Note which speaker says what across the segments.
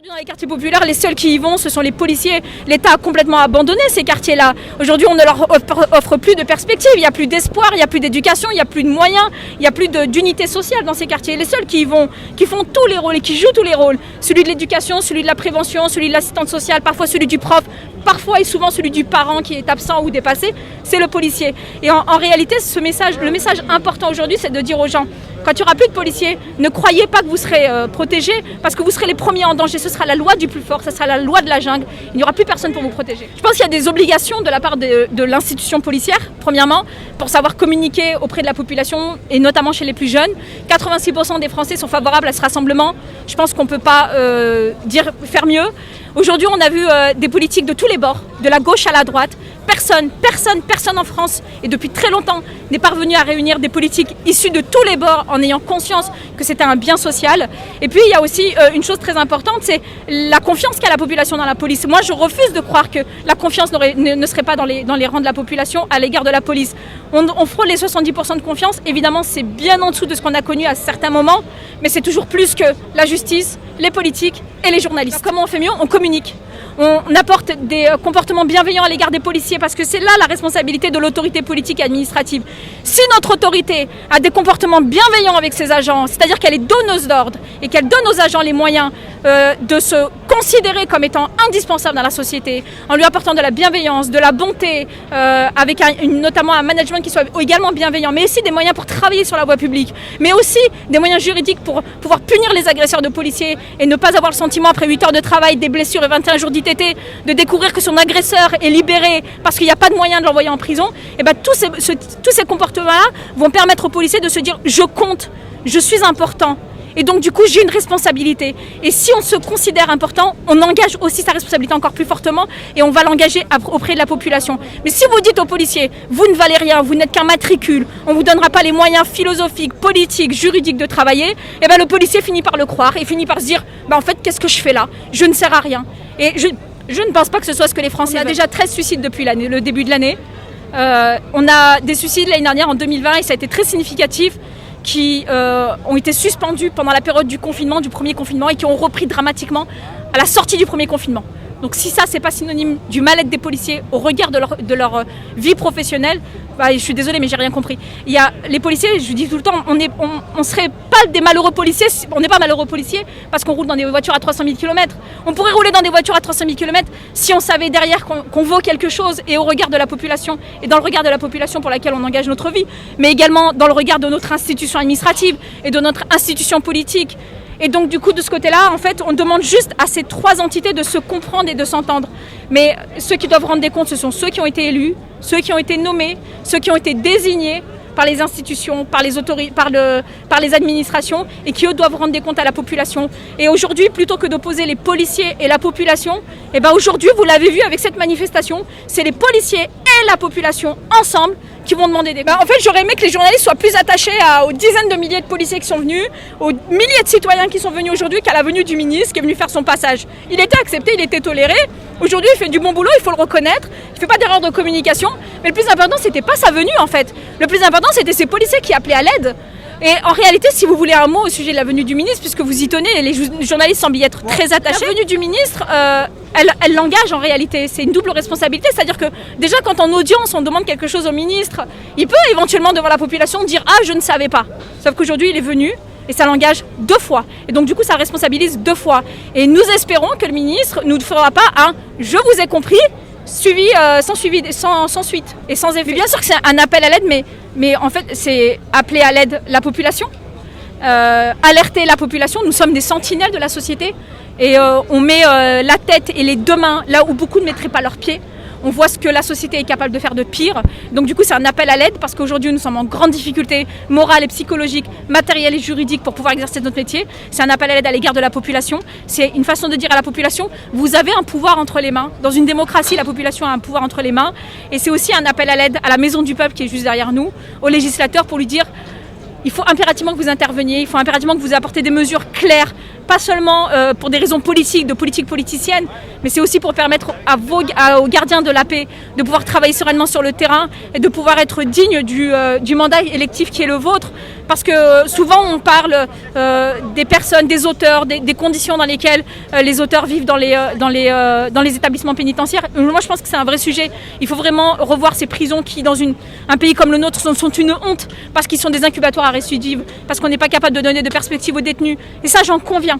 Speaker 1: Dans les quartiers populaires, les seuls qui y vont, ce sont les policiers. L'État a complètement abandonné ces quartiers-là. Aujourd'hui, on ne leur offre plus de perspective, il n'y a plus d'espoir, il n'y a plus d'éducation, il n'y a plus de moyens, il n'y a plus d'unité sociale dans ces quartiers. Les seuls qui y vont, qui font tous les rôles et qui jouent tous les rôles, celui de l'éducation, celui de la prévention, celui de l'assistante sociale, parfois celui du prof, parfois et souvent celui du parent qui est absent ou dépassé, c'est le policier. Et en réalité, le message important aujourd'hui, c'est de dire aux gens, quand il n'y aura plus de policiers, ne croyez pas que vous serez protégés parce que vous serez les premiers en danger. Ce sera la loi du plus fort, ce sera la loi de la jungle. Il n'y aura plus personne pour vous protéger. Je pense qu'il y a des obligations de la part de l'institution policière, premièrement, pour savoir communiquer auprès de la population et notamment chez les plus jeunes. 86% des Français sont favorables à ce rassemblement. Je pense qu'on ne peut pas faire mieux. Aujourd'hui, on a vu des politiques de tous les bords, de la gauche à la droite. Personne en France, et depuis très longtemps, n'est parvenu à réunir des politiques issues de tous les bords en ayant conscience que c'était un bien social. Et puis, il y a aussi une chose très importante, c'est la confiance qu'a la population dans la police. Moi, je refuse de croire que la confiance ne serait pas dans les rangs de la population à l'égard de la police. On frôle les 70% de confiance. Évidemment, c'est bien en dessous de ce qu'on a connu à certains moments, mais c'est toujours plus que la justice, les politiques et les journalistes. Alors, comment on fait mieux? On communique. On apporte des comportements bienveillants à l'égard des policiers parce que c'est là la responsabilité de l'autorité politique et administrative. Si notre autorité a des comportements bienveillants avec ses agents, c'est-à-dire qu'elle est donneuse d'ordre et qu'elle donne aux agents les moyens de se considérer comme étant indispensables dans la société, en lui apportant de la bienveillance, de la bonté, avec notamment un management qui soit également bienveillant, mais aussi des moyens pour travailler sur la voie publique, mais aussi des moyens juridiques pour pouvoir punir les agresseurs de policiers et ne pas avoir le sentiment après 8 heures de travail, des blessures et 21 jours d'ITT, de découvrir que son agresseur est libéré parce qu'il n'y a pas de moyen de l'envoyer en prison. Et ben, tous ces comportements-là vont permettre aux policiers de se dire « je compte, je suis important ». Et donc du coup j'ai une responsabilité. Et si on se considère important, on engage aussi sa responsabilité encore plus fortement et on va l'engager auprès de la population. Mais si vous dites aux policiers, vous ne valez rien, vous n'êtes qu'un matricule, on ne vous donnera pas les moyens philosophiques, politiques, juridiques de travailler, et ben le policier finit par le croire et finit par se dire, en fait qu'est-ce que je fais là? Je ne sers à rien. Et je ne pense pas que ce soit ce que les Français veulent. On a déjà 13 suicides depuis le début de l'année. On a des suicides l'année dernière en 2020 et ça a été très significatif, qui ont été suspendus pendant la période du confinement, du premier confinement, et qui ont repris dramatiquement à la sortie du premier confinement. Donc si ça, c'est pas synonyme du mal-être des policiers au regard de leur vie professionnelle, je suis désolée, mais j'ai rien compris. Il y a les policiers, je dis tout le temps, on serait pas des malheureux policiers, on n'est pas malheureux policiers parce qu'on roule dans des voitures à 300 000 km. On pourrait rouler dans des voitures à 300 000 km si on savait derrière qu'on vaut quelque chose et au regard de la population, et dans le regard de la population pour laquelle on engage notre vie, mais également dans le regard de notre institution administrative et de notre institution politique. Et donc du coup de ce côté-là, en fait, on demande juste à ces trois entités de se comprendre et de s'entendre. Mais ceux qui doivent rendre des comptes, ce sont ceux qui ont été élus, ceux qui ont été nommés, ceux qui ont été désignés par les institutions, par les autorités, par les administrations, et qui eux doivent rendre des comptes à la population. Et aujourd'hui, plutôt que d'opposer les policiers et la population, aujourd'hui, vous l'avez vu avec cette manifestation, c'est les policiers et la population ensemble qui vont demander des comptes. En fait, j'aurais aimé que les journalistes soient plus attachés aux dizaines de milliers de policiers qui sont venus, aux milliers de citoyens qui sont venus aujourd'hui qu'à la venue du ministre qui est venu faire son passage. Il était accepté, il était toléré. Aujourd'hui, il fait du bon boulot, il faut le reconnaître. Il ne fait pas d'erreur de communication. Mais le plus important, c'était pas sa venue en fait. Le plus important, c'était ces policiers qui appelaient à l'aide. Et en réalité, si vous voulez un mot au sujet de la venue du ministre, puisque vous y tenez, les journalistes semblent y être très attachés, la venue du ministre, elle l'engage en réalité. C'est une double responsabilité, c'est-à-dire que déjà quand en audience on demande quelque chose au ministre, il peut éventuellement devant la population dire « Ah, je ne savais pas ». Sauf qu'aujourd'hui, il est venu et ça l'engage 2 fois. Et donc du coup, ça responsabilise 2 fois. Et nous espérons que le ministre ne nous fera pas un « Je vous ai compris », sans suite et sans effet. Bien sûr que c'est un appel à l'aide, mais en fait c'est appeler à l'aide la population, alerter la population. Nous sommes des sentinelles de la société et on met la tête et les 2 mains là où beaucoup ne mettraient pas leurs pieds. On voit ce que la société est capable de faire de pire. Donc du coup, c'est un appel à l'aide parce qu'aujourd'hui, nous sommes en grande difficulté morale et psychologique, matérielle et juridique pour pouvoir exercer notre métier. C'est un appel à l'aide à l'égard de la population. C'est une façon de dire à la population, vous avez un pouvoir entre les mains. Dans une démocratie, la population a un pouvoir entre les mains. Et c'est aussi un appel à l'aide à la Maison du Peuple qui est juste derrière nous, au législateur pour lui dire, il faut impérativement que vous interveniez, il faut impérativement que vous apportez des mesures claires, pas seulement pour des raisons politiques, de politique politicienne, mais c'est aussi pour permettre aux gardiens de la paix de pouvoir travailler sereinement sur le terrain et de pouvoir être digne du mandat électif qui est le vôtre. Parce que souvent on parle des personnes, des auteurs, des conditions dans lesquelles les auteurs vivent dans les établissements pénitentiaires. Moi je pense que c'est un vrai sujet. Il faut vraiment revoir ces prisons qui dans un pays comme le nôtre sont une honte parce qu'ils sont des incubatoires à récidive, parce qu'on n'est pas capable de donner de perspectives aux détenus. Et ça j'en conviens.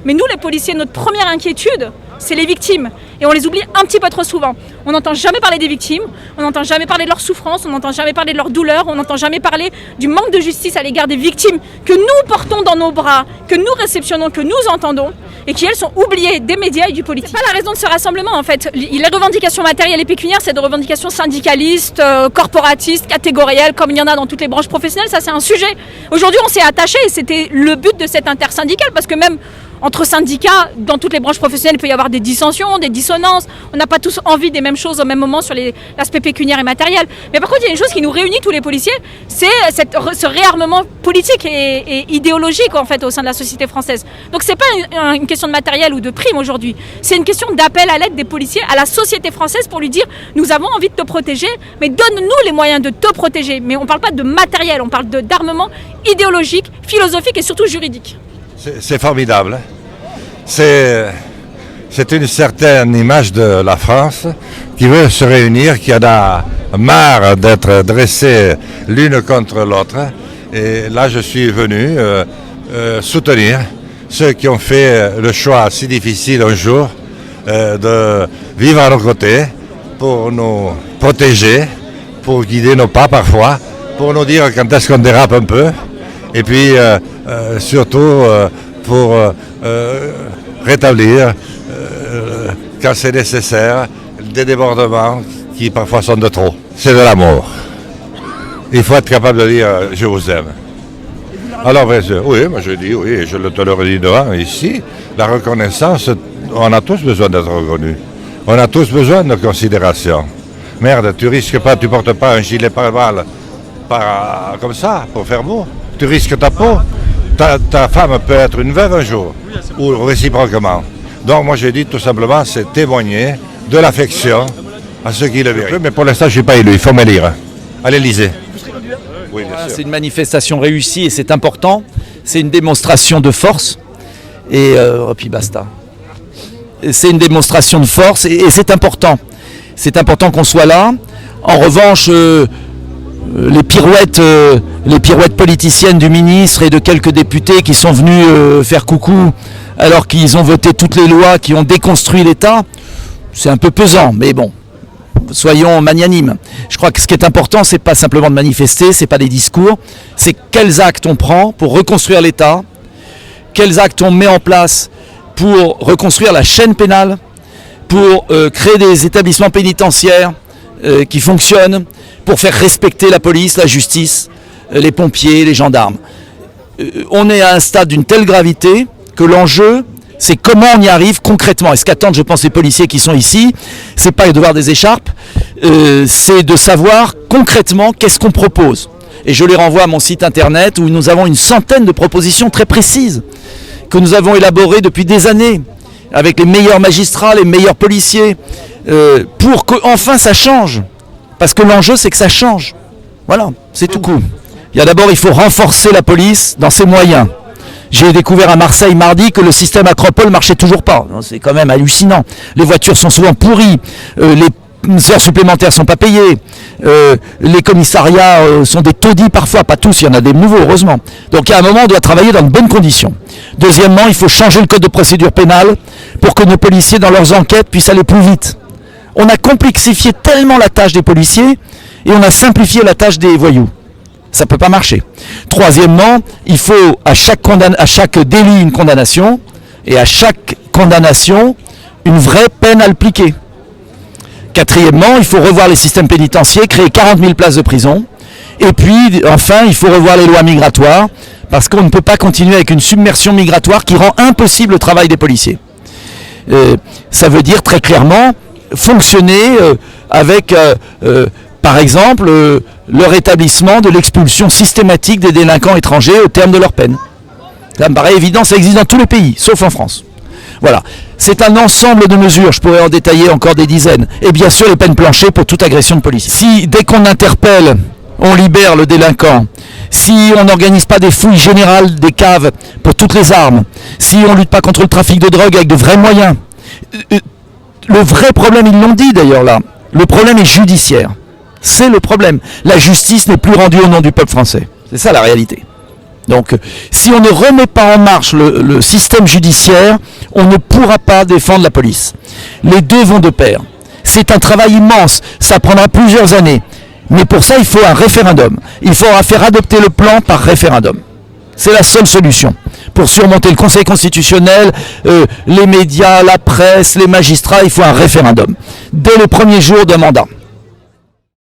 Speaker 1: Mais nous les policiers, notre première inquiétude, c'est les victimes. Et on les oublie un petit peu trop souvent. On n'entend jamais parler des victimes, on n'entend jamais parler de leur souffrance, on n'entend jamais parler de leur douleur, on n'entend jamais parler du manque de justice à l'égard des victimes que nous portons dans nos bras, que nous réceptionnons, que nous entendons, et qui elles sont oubliées des médias et du politique. C'est pas la raison de ce rassemblement en fait. Les revendications matérielles et pécuniaires, c'est des revendications syndicalistes, corporatistes, catégorielles, comme il y en a dans toutes les branches professionnelles, ça c'est un sujet. Aujourd'hui on s'est attaché et c'était le but de cette intersyndical, parce que même entre syndicats, dans toutes les branches professionnelles, il peut y avoir des dissensions, des dissonances. On n'a pas tous envie des mêmes choses au même moment sur l'aspect pécuniaire et matériel. Mais par contre, il y a une chose qui nous réunit tous les policiers, c'est ce réarmement politique et idéologique en fait au sein de la société française. Donc c'est pas une question de matériel ou de prime aujourd'hui. C'est une question d'appel à l'aide des policiers à la société française pour lui dire nous avons envie de te protéger, mais donne-nous les moyens de te protéger. Mais on ne parle pas de matériel, on parle d'armement idéologique, philosophique et surtout juridique.
Speaker 2: C'est formidable. C'est une certaine image de la France qui veut se réunir, qui en a marre d'être dressée l'une contre l'autre. Et là, je suis venu soutenir ceux qui ont fait le choix si difficile un jour de vivre à nos côtés pour nous protéger, pour guider nos pas parfois, pour nous dire quand est-ce qu'on dérape un peu. Et puis surtout pour rétablir, quand c'est nécessaire, des débordements qui parfois sont de trop. C'est de l'amour. Il faut être capable de dire « je vous aime ». Alors, oui, moi je dis oui, je te le redis devant, ici, la reconnaissance, on a tous besoin d'être reconnus. On a tous besoin de considération. Merde, tu risques pas, tu portes pas un gilet pare-balles comme ça, pour faire beau. Tu risques ta peau. Ta femme peut être une veuve un jour, ou réciproquement. Donc moi je dis tout simplement, c'est témoigner de l'affection à ceux qui le verront. Mais pour l'instant je ne suis pas élu, il faut me lire. À l'Élysée.
Speaker 3: Oui, bien sûr. C'est une manifestation réussie et c'est important. C'est une démonstration de force. Et puis basta. C'est une démonstration de force et c'est important. C'est important qu'on soit là. En revanche, les pirouettes politiciennes du ministre et de quelques députés qui sont venus faire coucou alors qu'ils ont voté toutes les lois qui ont déconstruit l'État, c'est un peu pesant, mais bon, soyons magnanimes. Je crois que ce qui est important, c'est pas simplement de manifester, c'est pas des discours, c'est quels actes on prend pour reconstruire l'État, quels actes on met en place pour reconstruire la chaîne pénale, pour créer des établissements pénitentiaires qui fonctionnent, pour faire respecter la police, la justice, les pompiers, les gendarmes. On est à un stade d'une telle gravité que l'enjeu, c'est comment on y arrive concrètement. Et ce qu'attendent, je pense, les policiers qui sont ici, c'est pas de voir des écharpes, c'est de savoir concrètement qu'est-ce qu'on propose. Et je les renvoie à mon site internet où nous avons une centaine de propositions très précises que nous avons élaborées depuis des années avec les meilleurs magistrats, les meilleurs policiers, pour qu'enfin ça change. Parce que l'enjeu, c'est que ça change. Voilà, c'est tout court. Il faut renforcer la police dans ses moyens. J'ai découvert à Marseille mardi que le système Acropole marchait toujours pas. C'est quand même hallucinant. Les voitures sont souvent pourries, les heures supplémentaires sont pas payées, les commissariats sont des taudis parfois, pas tous, il y en a des nouveaux, heureusement. Donc à un moment, on doit travailler dans de bonnes conditions. Deuxièmement, il faut changer le code de procédure pénale pour que nos policiers, dans leurs enquêtes, puissent aller plus vite. On a complexifié tellement la tâche des policiers et on a simplifié la tâche des voyous. Ça ne peut pas marcher. Troisièmement, il faut à chaque délit une condamnation et à chaque condamnation une vraie peine à appliquer. Quatrièmement, il faut revoir les systèmes pénitentiaires, créer 40 000 places de prison. Et puis, enfin, il faut revoir les lois migratoires parce qu'on ne peut pas continuer avec une submersion migratoire qui rend impossible le travail des policiers. Ça veut dire très clairement fonctionner avec, par exemple, le rétablissement de l'expulsion systématique des délinquants étrangers au terme de leur peine. Ça me paraît évident, ça existe dans tous les pays, sauf en France. Voilà. C'est un ensemble de mesures, je pourrais en détailler encore des dizaines. Et bien sûr, les peines planchers pour toute agression de policier. Si, dès qu'on interpelle, on libère le délinquant, si on n'organise pas des fouilles générales des caves pour toutes les armes, si on ne lutte pas contre le trafic de drogue avec de vrais moyens, le vrai problème, ils l'ont dit d'ailleurs là, le problème est judiciaire. C'est le problème. La justice n'est plus rendue au nom du peuple français. C'est ça la réalité. Donc, si on ne remet pas en marche le système judiciaire, on ne pourra pas défendre la police. Les deux vont de pair. C'est un travail immense, ça prendra plusieurs années. Mais pour ça, il faut un référendum. Il faudra faire adopter le plan par référendum. C'est la seule solution pour surmonter le Conseil constitutionnel, les médias, la presse, les magistrats. Il faut un référendum dès le premier jour d'un mandat.